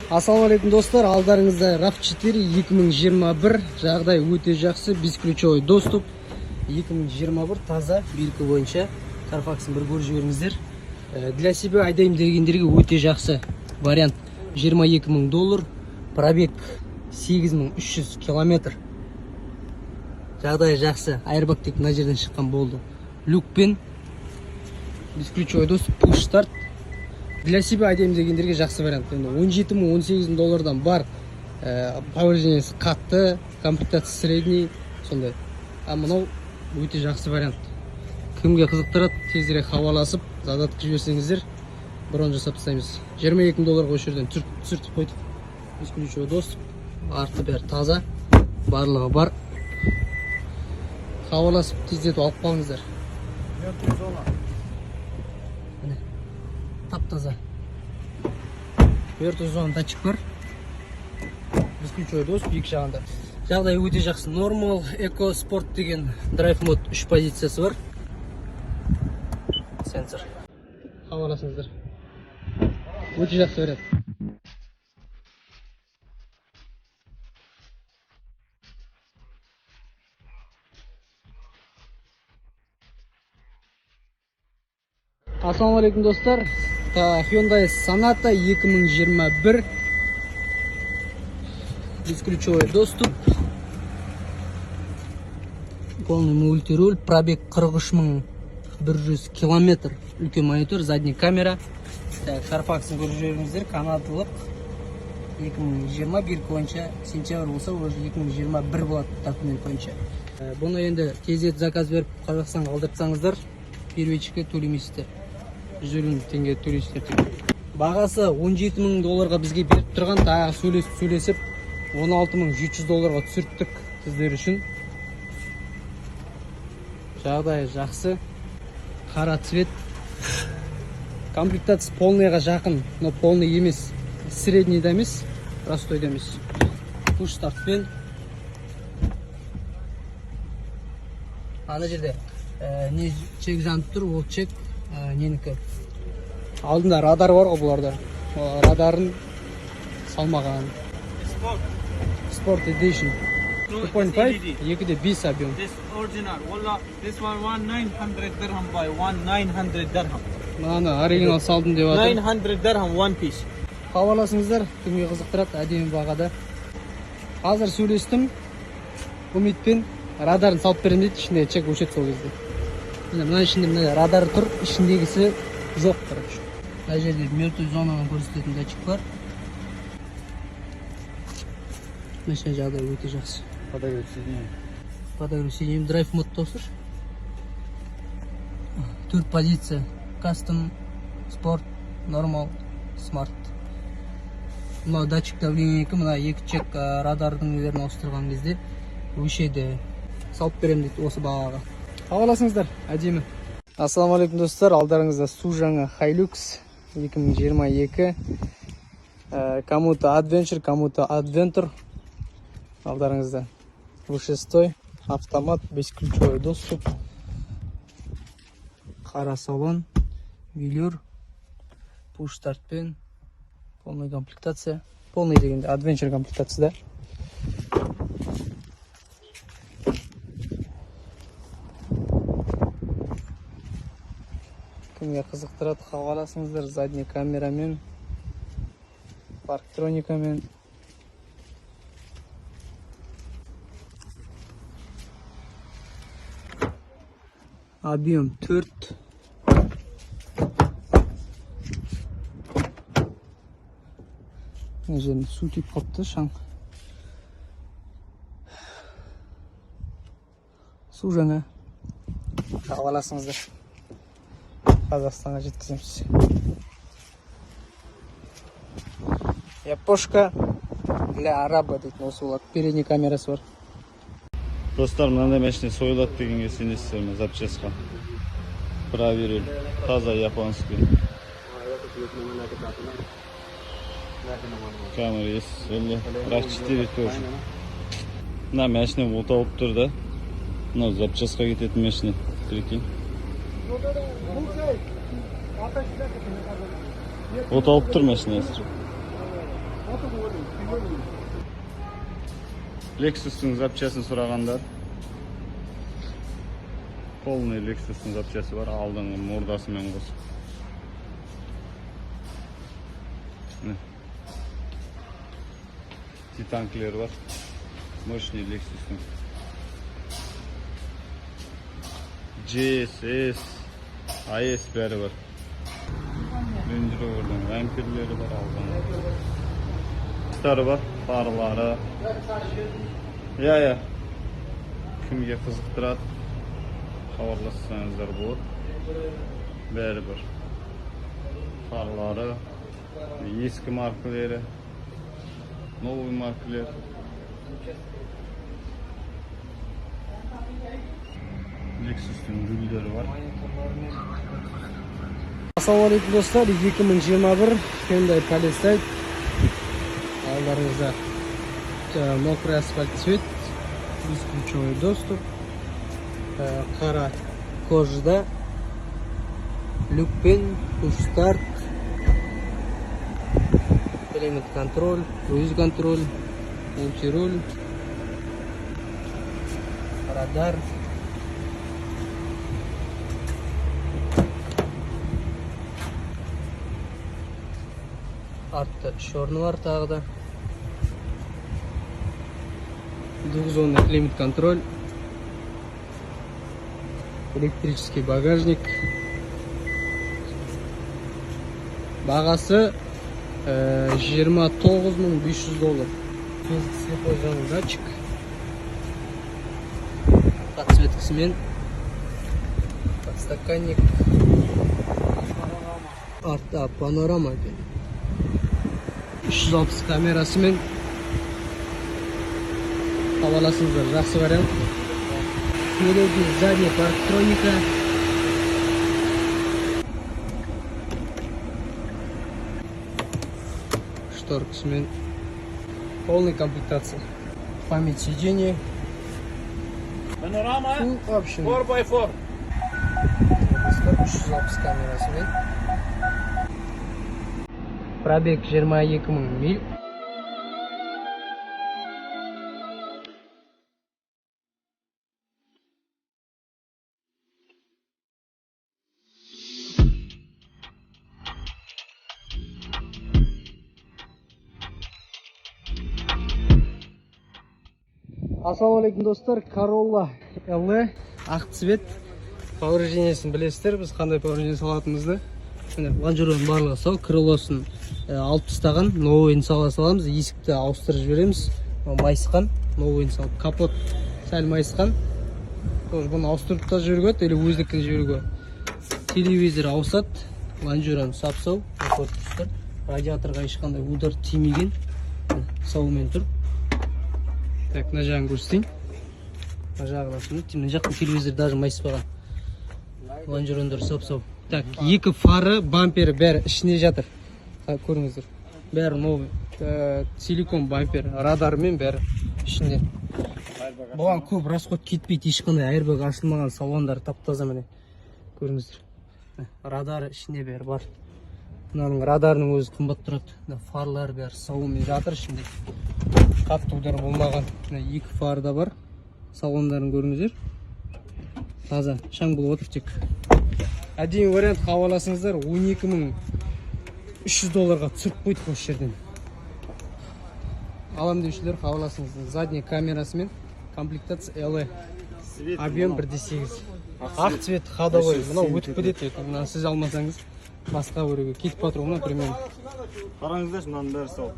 Ассалаумалейкум достар, алдарыңызда RAV4 2021, жағдай өте жақсы, бесключевой доступ 2021 таза белгі бойынша. Carfax'ын бір көріп жіберіңіздер. Для себя айдайым дегендерге өте жақсы вариант. $22,000, пробег 8300 км. Жағдай жақсы, airbag тек мына жерден шыққан болды. Люкпен бесключевой доступ, push start. Для себя айдайым дегендерге жақсы вариант. $17,000-18,000 бар. Повреждениесі қатты, комплектация средний, сондай. А мынау өте жақсы вариант. Кімге қызықтырады, тезірек хабарласып, задатқа жіберсеңіздер, бұрын жасап тастаймыз. $22,000 осы жерден түсіртіп қойдық. Бесключевой доступ, арты бәрі таза, барлығы бар. Хабарласып, тездетіп алып қалыңыздар. Тап-таза. Верту зона датчик бар. Бесключевой доступ екі жағында. Жағдай өте жақсы. Normal, Eco, Sport деген драйв мод 3 позициясы бар. Сенсор. Хабарласыңыздар. Өте жақсы вариант. Ассалаумалейкум достар. Hyundai Sonata 2021. Бесключевой доступ. Полный мультируль. Пробег 43,100 км. Үлкен монитор, задний камера. Carfax'ын көріп жүріңіздер. Канадалық 2020 белгі бойынша. Сентябрь болса, уже 2021 болады документ бойынша. Бұны енді тездетіп заказ беріп Қазақстанға алдыртсаңыздар, первичке төлемейсіздер. $100,000 төлейсіздер. Бағасы $17,000 бізге беріп тұрған, тағы сөйлесіп $16,700 түсірттік сіздер үшін. Жағдай жақсы, қара цвет. Комплектация полныйға жақын, но полный емес, среднийда емес, простойда емес. Push стартпен. Ана жерде не чек жанып тұр, ол чек ненікі. Алдында радар бар ғой бұларда. Радарын салмаған. Sport Edition 2.5, 2.5 объем. This original. Wallah, this one $900 by $900. Мана оригинал салдым деп жатыр. $900 one piece. Хабарласыңыздар, кімге қызықтырады, әдемі бағада. Қазір сөйлестім. Үмітпен радарын салып берем дейді, ішінде чек өшеді сол кезде. Мына ішінде радар тұр, ішіндегісі жоқ, короче. Мына жерде мертвый зонаны көрсететін датчик бар. Мәшін жағдай өте жақсы. Подогрев сиденьем. Драйв мод тосыр. 4 позиция. Custom, Sport, Normal, Smart. Мына датчик давление, мына екі чек радардың үйлерін ауыстырған кезде өшеді. Салып берем дейді осы бағаға. Хабарласыңыздар, әдемі. Ассалаумалейкум достар, алдарыңызда су жаңа Hilux 2022. Кому-то Adventure, кому-то Adventure. Алдарыңызда V6, автомат, бесключевой доступ, қара салон, велюр, push стартпен, полный комплектация. Полный дегенде Adventure комплектация, да? Кімге қызықтырады, хабарласыңыздар. Задний камерамен, парктроникамен. Объем 4. Мына жерін су тиіп қапты, шаң. Су жаңа. Хабарласыңыздар. Қазақстанға жеткіземіз. Япошка для араба дейтін осы болады. Передний камерасы бар. Достар, мынандай машина сойылады дегенге сенесіздер ме? Запчастьқа. Проверил. Таза японский. Камера есть. RAV4 тоже. Мына машина оталып тұр да. Мына запчастьқа кететін машина. Прикинь. От алып тұр машинасы. Lexus'un zapçasını сұрағандар. Полный Lexus'un zapçасы бар, алдыңғы мордасымен қосып. Титанкілер бар. Мощный Lexus'un. GS, AS бәрі бар. Range Rover'dan вампирлері бар алдыңғы. Стары бар, фарлары. Я. Кімге қызықтырады? Хабарлассаңыздар болады. Бәрі бар. Фарлары, ескі маркалері, новый маркалер. Lexus'un гүлдері бар. Ассалаумағалейкум достар, 2021 Hyundai Palisade. Алдарыңызда мокрый асфальт цвет, бесключевой доступ, қара кожада, люкпен, пуш-старт, климат-контроль, круиз-контроль, мультируль, радар. Артта шорны бар тағы да. Двухзонный климат-контроль. Электрический багажник. Бағасы $29,500. Слепой зоны датчик. Подсветкасымен. Подстаканник. Артта панорама. 360 камерасымен. Хабарласыңыздар, жақсы вариант. Передний, задний парктроника. Шторкасымен. Полная комплектация. Память сидений. Панорама Full option. 4x4. 360 камерасымен. Пробег 22,000 миль. Ассалаумағалейкум достар, Corolla LE ақ цвет. Повреждениесін білесіздер, біз қандай повреждение салатымызды. Лонжероның барлығы сау, крылосын алып тастаған, новыйын сала саламыз, есікті ауыстырып жібереміз. Майысқан, новыйын салып, капот сәл майысқан. Бұны ауыстырып та жіберуге, или өздікін жіберуге. Телевизор ауысады, лонжерон сап-сау, радиаторға ешқандай удар тимеген, сауымен тұр. Так, мына жағын көрсетейін. Мына жағын мына жақтың телевизор даже майыспаған. Лонжерондар сап-сау. Так, екі фары, бампері бәрі ішіне жатыр. Көріңіздер. Бәрі новый. Силикон бампер, радарымен бәрі ішінде. Бұған көп расход кетпейді, ешқандай airbag ашылмаған салондар тап-таза міне. Көріңіздер. Радары ішінде бәрі бар. Мынаның радарының өзі қымбат тұрады. Фарлар бәрі сауымен жатыр ішінде. Қатты удар болмаған. Екі фары да бар. Салондарын көріңіздер. Таза, шаң болып отыр тек. Әдейі вариант хабарласыңыздар, $12,300 түсіріп қойдық осы жерден. Алам деушілер хабарласыңыздар. Задний камерасымен, комплектация LE. Объем 1.8. Ақ цвет ходовой. Мынау өтіп кетеді. Мына сіз алмасаңыз, басқа өреге кетіп патрон, например. Қараңыздар, мынаның бәрі сау.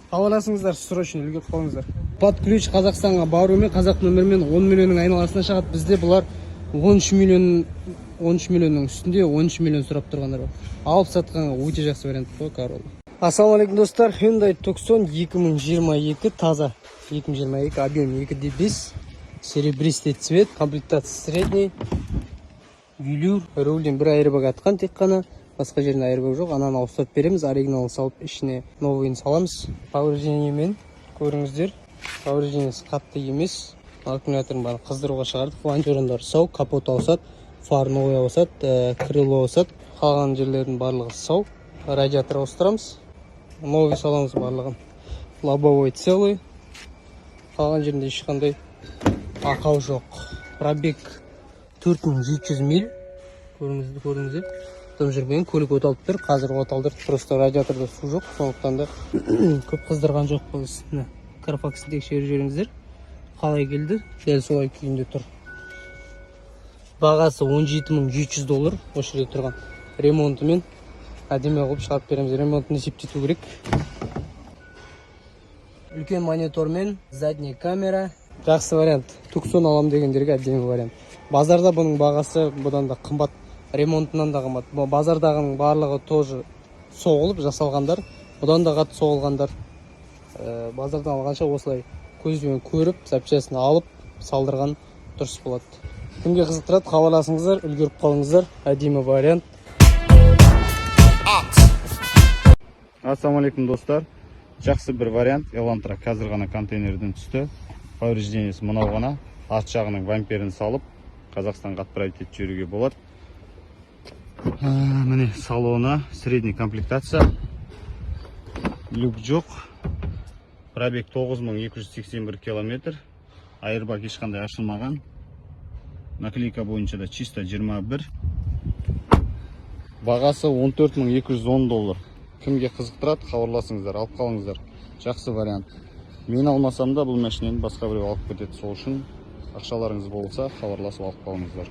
Хабарласыңыздар, срочно үлгеріп қалыңыздар. Под ключ Қазақстанға баруымен, қазақ нөмірмен 10 миллионның айналасына шығады. Бізде бұлар 13 миллионның үстінде 13 миллион сұрап тұрғандар бар. Алып сатқанға өте жақсы вариант қой Corolla. Ассалаумағалейкум достар, Hyundai Tucson 2022 таза. 2022 объем 2.5, серебристый цвет, комплектация средний, велюр, рулден бір airbag атқан тек қана, басқа жерінде airbag жоқ. Ананы ауыстырып береміз, оригинал салып ішіне новыйын саламыз. Повреждениемен көріңіздер, повреждениесі қатты емес. Аккумуляторын бәрін қыздыруға шығардық. Лонжерондар сау, капот ауысады, фар новый ауысады, крыло ауысады. Қалған жерлердің барлығы сау. Радиатор ауыстырамыз. Новый саламыз барлығын. лобовой целый. Қалған жерінде ешқандай ақау жоқ. Пробег 4700 миль. Көрдіңіздер. Там жүрген көлік оталып тұр. Қазір оталдыр. Просто радиаторда су жоқ. Сондықтан да көп қыздырған жоқ біз. Carfax'ы тексеріп жіберіңіздер. Қалай келді? Дәл солай күйінде тұр. Бағасы $17,700. Осы жерде тұрған ремонтымен әдемі қылып шығарып береміз. Ремонтын есептету керек. Үлкен монитормен, задний камера. Жақсы вариант. Tucson алам дегендерге әдемі вариант. Базарда бұның бағасы бұдан да қымбат. Ремонтынан да қымбат. Базардағының барлығы тоже соғылып жасалғандар. Бұдан да қатты соғылғандар. Базардан алғанша осылай көзбен көріп, запчасын алып, салдырған дұрыс болады. Кімге қызықтырады, хабарласыңыздар, үлгеріп қалыңыздар. Әдемі вариант. Ассалаумалейкум достар. Жақсы бір вариант. Elantra қазір ғана контейнерден түсті. Повреждениесі мынау ғана. Арт жағының вамперін салып, Қазақстанға отправить етіп жіберуге болады. Міне салоны, средний комплектация. Люк жоқ. Пробег 9281 километр. Airbag ешқандай ашылмаған. Наклейка бойынша да чисто 21. Бағасы $14,210. Кімге қызықтырады, хабарласыңыздар, алып қалыңыздар. Жақсы вариант. Мен алмасам да бұл машинені басқа біреу алып кетеді. Сол үшін ақшаларыңыз болса, хабарласып алып қалыңыздар.